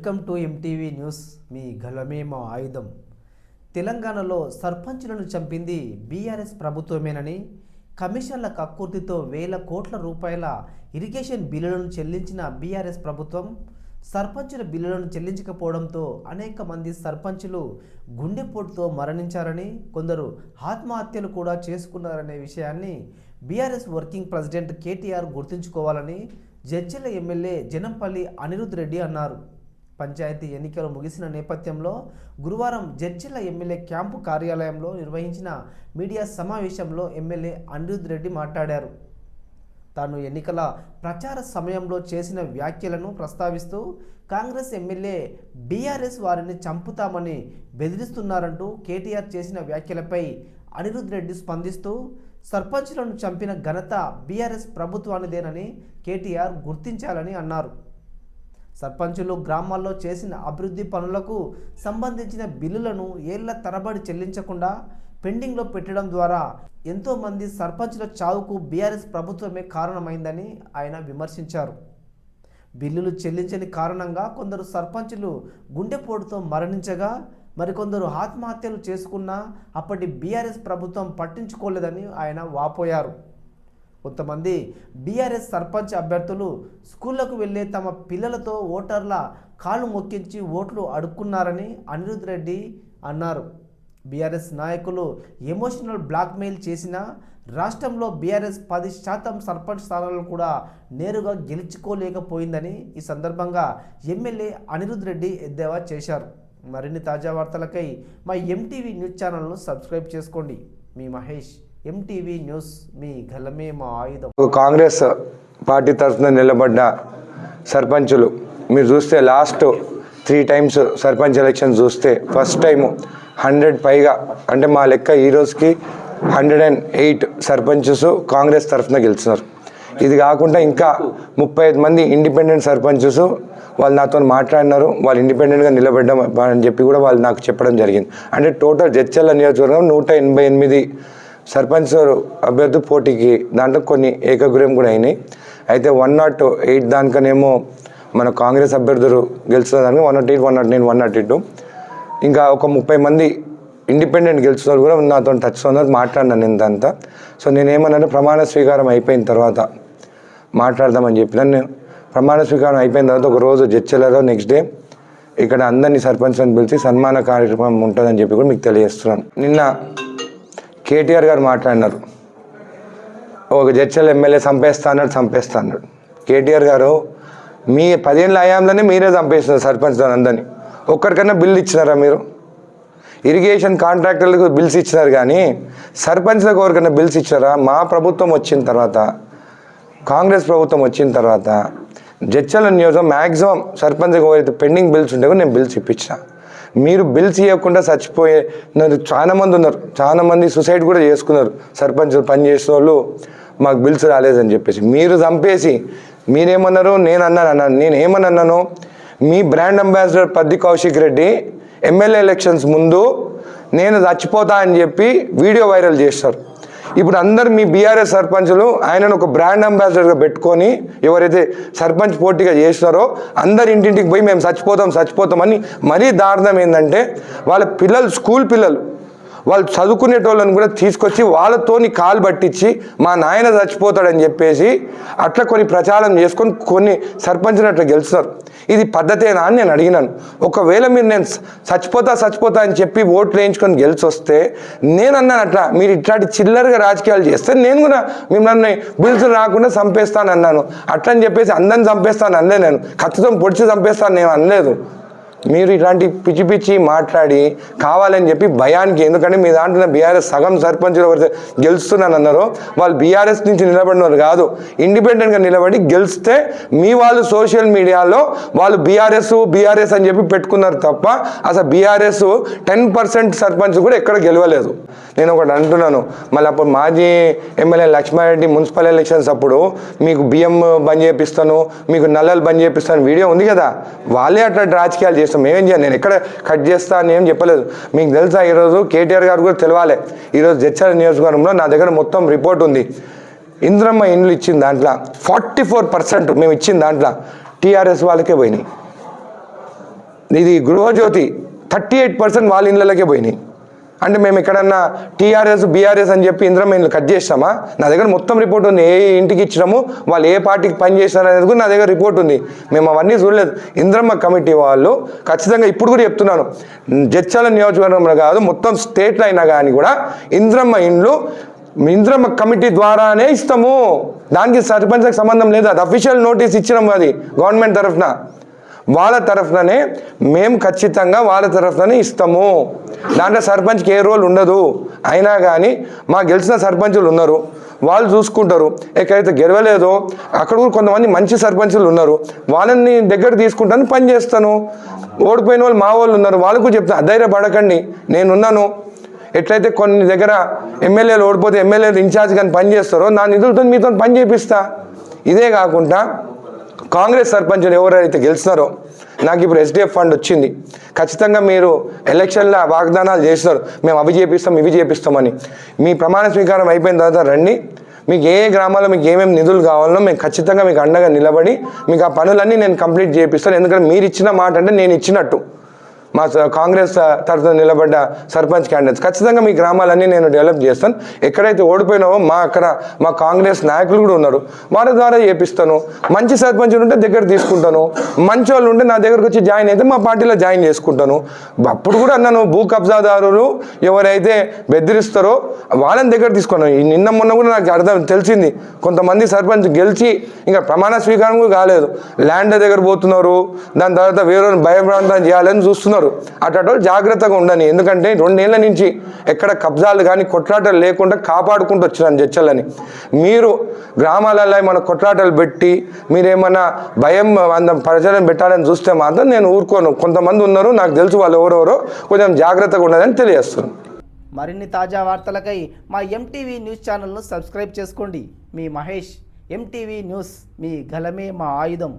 Welcome to MTV news. మీ గలమే మా ఆయుధం. తెలంగాణలో సర్పంచులను చంపింది బీఆర్ఎస్ ప్రభుత్వమేనని, కమిషన్ల కక్కుర్తితో వేల కోట్ల రూపాయల ఇరిగేషన్ బిల్లులను చెల్లించిన బీఆర్ఎస్ ప్రభుత్వం సర్పంచుల బిల్లులను చెల్లించకపోవడంతో అనేక మంది సర్పంచులు గుండెపోటుతో మరణించారని, కొందరు ఆత్మహత్యలు కూడా చేసుకున్నారనే విషయాన్ని బీఆర్ఎస్ వర్కింగ్ ప్రెసిడెంట్ కేటీఆర్ గుర్తుంచుకోవాలని జడ్చర్ల ఎమ్మెల్యే జనంపల్లి అనిరుద్ రెడ్డి అన్నారు. పంచాయతీ ఎన్నికలు ముగిసిన నేపథ్యంలో గురువారం జడ్చర్ల ఎమ్మెల్యే క్యాంపు కార్యాలయంలో నిర్వహించిన మీడియా సమావేశంలో ఎమ్మెల్యే అనిరుద్ రెడ్డి మాట్లాడారు. తాను ఎన్నికల ప్రచార సమయంలో చేసిన వ్యాఖ్యలను ప్రస్తావిస్తూ కాంగ్రెస్ ఎమ్మెల్యే బీఆర్ఎస్ వారిని చంపుతామని బెదిరిస్తున్నారంటూ కేటీఆర్ చేసిన వ్యాఖ్యలపై అనిరుద్ రెడ్డి స్పందిస్తూ సర్పంచులను చంపిన ఘనత బీఆర్ఎస్ ప్రభుత్వానిదేనని కేటీఆర్ గుర్తించాలని అన్నారు. సర్పంచులు గ్రామాల్లో చేసిన అభివృద్ధి పనులకు సంబంధించిన బిల్లులను ఏళ్ల తరబడి చెల్లించకుండా పెండింగ్లో పెట్టడం ద్వారా ఎంతోమంది సర్పంచుల చావుకు బీఆర్ఎస్ ప్రభుత్వమే కారణమైందని ఆయన విమర్శించారు. బిల్లులు చెల్లించని కారణంగా కొందరు సర్పంచులు గుండెపోటుతో మరణించగా మరికొందరు ఆత్మహత్యలు చేసుకున్నా అప్పటి బీఆర్ఎస్ ప్రభుత్వం పట్టించుకోలేదని ఆయన వాపోయారు. కొంతమంది బీఆర్ఎస్ సర్పంచ్ అభ్యర్థులు స్కూళ్లకు వెళ్లే తమ పిల్లలతో ఓటర్ల కాళ్ళు మొక్కించి ఓట్లు అడుక్కున్నారని అనిరుద్ రెడ్డి అన్నారు. బీఆర్ఎస్ నాయకులు ఎమోషనల్ బ్లాక్మెయిల్ చేసిన రాష్ట్రంలో బీఆర్ఎస్ 10% సర్పంచ్ స్థానాలను కూడా నేరుగా గెలుచుకోలేకపోయిందని ఈ సందర్భంగా ఎమ్మెల్యే అనిరుద్ రెడ్డి ఎద్దేవా చేశారు. మరిన్ని తాజా వార్తలకై మా ఎంటీవీ న్యూస్ ఛానల్ను సబ్స్క్రైబ్ చేసుకోండి. మీ మహేష్, ఎంటీవీ న్యూస్, మీ గలమే మా ఆయుధం. కాంగ్రెస్ పార్టీ తరఫున నిలబడ్డ సర్పంచులు మీరు చూస్తే లాస్ట్ 3 times సర్పంచ్ ఎలక్షన్ చూస్తే ఫస్ట్ టైం 100 పైగా, అంటే మా లెక్క ఈ రోజుకి 108 సర్పంచెస్ కాంగ్రెస్ తరఫున గెలిచినారు. ఇది కాకుండా ఇంకా 35 మంది ఇండిపెండెంట్ సర్పంచెస్ వాళ్ళు నాతో మాట్లాడినారు. వాళ్ళు ఇండిపెండెంట్గా నిలబడ్డాం అని చెప్పి కూడా వాళ్ళు నాకు చెప్పడం జరిగింది. అంటే టోటల్ జడ్చర్ల నియోజకవర్గం 188 సర్పంచ్ అభ్యర్థి పోటీకి, దాంట్లో కొన్ని ఏకగ్రీవం కూడా అయినాయి. అయితే 108 దానికనేమో మన కాంగ్రెస్ అభ్యర్థులు గెలుచున్నదానికి 108, 109, 102, ఇంకా ఒక 30 మంది ఇండిపెండెంట్ గెలుచున్నారు కూడా నాతో టచ్ ఉన్నారు. మాట్లాడినాను ఇంతంతా. సో నేనేమన్నా ప్రమాణ స్వీకారం అయిపోయిన తర్వాత మాట్లాడదామని చెప్పిన. నేను ప్రమాణ స్వీకారం అయిపోయిన తర్వాత ఒక రోజు జడ్చర్లలో నెక్స్ట్ డే ఇక్కడ అందరినీ సర్పంచ్లను పిలిచి సన్మాన కార్యక్రమం ఉంటుందని చెప్పి కూడా మీకు తెలియజేస్తున్నాను. నిన్న కేటీఆర్ గారు మాట్లాడినారు, ఒక జడ్చర్ల ఎమ్మెల్యే చంపేస్తా అన్నాడు. కేటీఆర్ గారు మీ 10 ఏళ్ళ హయాంలోనే మీరే చంపేస్తున్నారు సర్పంచ్లను అందరినీ. ఒక్కరికన్నా బిల్లు ఇచ్చినారా మీరు? ఇరిగేషన్ కాంట్రాక్టర్లకు బిల్స్ ఇచ్చినారు కానీ సర్పంచ్లకు ఎవరికైనా బిల్స్ ఇచ్చారా? మా ప్రభుత్వం వచ్చిన తర్వాత, కాంగ్రెస్ ప్రభుత్వం వచ్చిన తర్వాత జడ్చర్ల నియోజకవర్గం మ్యాక్సిమం సర్పంచ్కి ఎవరైతే పెండింగ్ బిల్స్ ఉంటే కూడా నేను బిల్స్ ఇప్పించిన. మీరు బిల్స్ ఇవ్వకుండా చచ్చిపోయే చాలా మంది ఉన్నారు. చాలా మంది సూసైడ్ కూడా చేసుకున్నారు. సర్పంచ్ పనిచేసిన వాళ్ళు మాకు బిల్స్ రాలేదని చెప్పేసి మీరు చంపేసి మీరేమన్నారు? నేను ఏమన్నాను? మీ brand ambassador Padi Kaushik Reddy MLA elections ముందు నేను చచ్చిపోతా అని చెప్పి వీడియో వైరల్ చేస్తారు. ఇప్పుడు అందరు మీ బీఆర్ఎస్ సర్పంచులు ఆయనను ఒక బ్రాండ్ అంబాసిడర్గా పెట్టుకొని ఎవరైతే సర్పంచ్ పోటీగా చేస్తున్నారో అందరి ఇంటింటికి పోయి మేము చచ్చిపోతామని. మరీ దారుణం ఏంటంటే వాళ్ళ పిల్లలు, స్కూల్ పిల్లలు, వాళ్ళు చదువుకునేటోళ్ళని కూడా తీసుకొచ్చి వాళ్ళతోని కాలు పట్టించి మా నాయన చచ్చిపోతాడని చెప్పేసి అట్లా కొన్ని ప్రచారం చేసుకొని కొన్ని సర్పంచ్ని అట్లా గెలుస్తున్నారు. ఇది పద్ధతేనా అని నేను అడిగినాను. ఒకవేళ మీరు నేను చచ్చిపోతా అని చెప్పి ఓట్లు వేయించుకొని గెలిచి వస్తే నేను అన్నాను అట్లా మీరు ఇట్లాంటి చిల్లరగా రాజకీయాలు చేస్తే నేను కూడా మిమ్మల్ని బిల్స్ రాకుండా చంపేస్తాను అన్నాను. అట్లా అని చెప్పేసి అందరిని చంపేస్తాను అనలే, నేను కత్తితో పొడిచి చంపేస్తాను నేను అనలేదు. మీరు ఇట్లాంటి పిచ్చి మాట్లాడి కావాలని చెప్పి భయానికి, ఎందుకంటే మీ దాంట్లో బీఆర్ఎస్ సగం సర్పంచులు ఎవరైతే గెలుస్తున్నానన్నారో వాళ్ళు బీఆర్ఎస్ నుంచి నిలబడినారు కాదు, ఇండిపెండెంట్గా నిలబడి గెలిస్తే మీ వాళ్ళు సోషల్ మీడియాలో వాళ్ళు బీఆర్ఎస్ అని చెప్పి పెట్టుకున్నారు తప్ప అసలు బీఆర్ఎస్ 10% సర్పంచ్ కూడా ఎక్కడ గెలవలేదు. నేను ఒకటి అంటున్నాను, మళ్ళీ అప్పుడు మాజీ ఎమ్మెల్యే లక్ష్మారెడ్డి మున్సిపల్ ఎలక్షన్స్ అప్పుడు మీకు బియ్యం బంద్ చేపిస్తాను, మీకు నల్లలు బంద్ చేపిస్తాను వీడియో ఉంది కదా, వాళ్ళే అట్లా రాజకీయాలు చేస్తాం. మేమేం చేయాలి? నేను ఎక్కడ కట్ చేస్తా అని ఏం చెప్పలేదు. మీకు తెలుసా, ఈరోజు కేటీఆర్ గారు కూడా తెలవాలి, ఈరోజు జడ్చర్ల నియోజకవర్గంలో నా దగ్గర మొత్తం రిపోర్ట్ ఉంది. ఇంద్రమ్మ ఇండ్లు ఇచ్చిన దాంట్లో 44% మేము ఇచ్చిన దాంట్లో టీఆర్ఎస్ వాళ్ళకే పోయినాయి. ఇది గృహజ్యోతి 38% వాళ్ళ ఇళ్ళకే పోయినాయి. అంటే మేము ఎక్కడన్నా టీఆర్ఎస్ బీఆర్ఎస్ అని చెప్పి ఇంద్రమ్మ ఇల్లు కట్ చేస్తామా? నా దగ్గర మొత్తం రిపోర్ట్ ఉంది, ఏ ఇంటికి ఇచ్చినాము, వాళ్ళు ఏ పార్టీకి పని చేసినారు అనేది కూడా నా దగ్గర రిపోర్ట్ ఉంది. మేము అవన్నీ చూడలేదు. ఇంద్రమ్మ కమిటీ వాళ్ళు ఖచ్చితంగా ఇప్పుడు కూడా చెప్తున్నాను, జడ్చర్ల నియోజకవర్గంలో కాదు మొత్తం స్టేట్లో అయినా కానీ కూడా ఇంద్రమ్మ కమిటీ ద్వారానే ఇస్తాము. దానికి సర్పంచ్కి సంబంధం లేదు. అది అఫీషియల్ నోటీస్ ఇచ్చినాము, అది గవర్నమెంట్ తరఫున. వాళ్ళ తరఫుననే మేము ఖచ్చితంగా వాళ్ళ తరఫుననే ఇస్తాము. దాంట్లో సర్పంచ్కి ఏ రోల్ ఉండదు. అయినా కానీ మా గెలిచిన సర్పంచులు ఉన్నారు, వాళ్ళు చూసుకుంటారు. ఎక్కడైతే గెలవలేదో అక్కడ కూడా కొంతమంది మంచి సర్పంచులు ఉన్నారు, వాళ్ళని దగ్గర తీసుకుంటాను, పని చేస్తాను. ఓడిపోయిన వాళ్ళు మా వాళ్ళు ఉన్నారు, వాళ్ళకు చెప్తాను అధైర్యపడకండి, నేనున్నాను. ఎట్లయితే కొన్ని దగ్గర ఎమ్మెల్యేలు ఓడిపోతే ఎమ్మెల్యేలు ఇన్ఛార్జ్ కానీ పని చేస్తారో నా నిధులతో మీతో పని చేపిస్తా. ఇదే కాకుండా కాంగ్రెస్ సర్పంచులు ఎవరైతే గెలిచినారో, నాకు ఇప్పుడు SDF ఫండ్ వచ్చింది, ఖచ్చితంగా మీరు ఎలక్షన్లో వాగ్దానాలు చేస్తున్నారు, మేము అవి చేపిస్తాం ఇవి చేపిస్తామని. మీ ప్రమాణ స్వీకారం అయిపోయిన తర్వాత రండి, మీకు ఏ గ్రామాల్లో మీకు ఏమేమి నిధులు కావాలనో మేము ఖచ్చితంగా మీకు అండగా నిలబడి మీకు ఆ పనులన్నీ నేను కంప్లీట్ చేపిస్తాను. ఎందుకంటే మీరు ఇచ్చిన మాట అంటే నేను ఇచ్చినట్టు. మా కాంగ్రెస్ తరఫున నిలబడ్డ సర్పంచ్ క్యాండిడేట్స్ ఖచ్చితంగా మీ గ్రామాలన్నీ నేను డెవలప్ చేస్తాను. ఎక్కడైతే ఓడిపోయినావో మా కాంగ్రెస్ నాయకులు కూడా ఉన్నారు, వాళ్ళ ద్వారా చేపిస్తాను. మంచి సర్పంచులు ఉంటే దగ్గర తీసుకుంటాను, మంచి వాళ్ళు ఉంటే నా దగ్గరకు వచ్చి జాయిన్ అయితే మా పార్టీలో జాయిన్ చేసుకుంటాను. అప్పుడు కూడా అన్నాను, భూ కబ్జాదారులు ఎవరైతే బెదిరిస్తారో వాళ్ళని దగ్గర తీసుకున్నాను. నిన్న మొన్న కూడా నాకు తెలిసింది, కొంతమంది సర్పంచ్ గెలిచి ఇంకా ప్రమాణ స్వీకారం కూడా కాలేదు, ల్యాండ్ దగ్గర పోతున్నారు, దాని తర్వాత వేరే భయభ్రాంతం చేయాలని చూస్తున్నారు. అటు జాగ్రత్తగా ఉండని, ఎందుకంటే 2 ఏళ్ల నుంచి ఎక్కడ కబ్జాలు కానీ కొట్లాటలు లేకుండా కాపాడుకుంటూ వచ్చినాను జడ్చర్లని. మీరు గ్రామాలలో మన కొట్లాటలు పెట్టి మీరేమన్నా భయం ప్రజలను పెట్టాలని చూస్తే మాత్రం నేను ఊరుకోను. కొంతమంది ఉన్నారు, నాకు తెలుసు వాళ్ళు ఎవరెవరో, కొంచెం జాగ్రత్తగా ఉండదని తెలియజేస్తున్నాను. మరిన్ని తాజా వార్తలకై మా MTV న్యూస్ ఛానల్ను సబ్స్క్రైబ్ చేసుకోండి. మీ మహేష్, MTV న్యూస్, మీ గలమే మా ఆయుధం.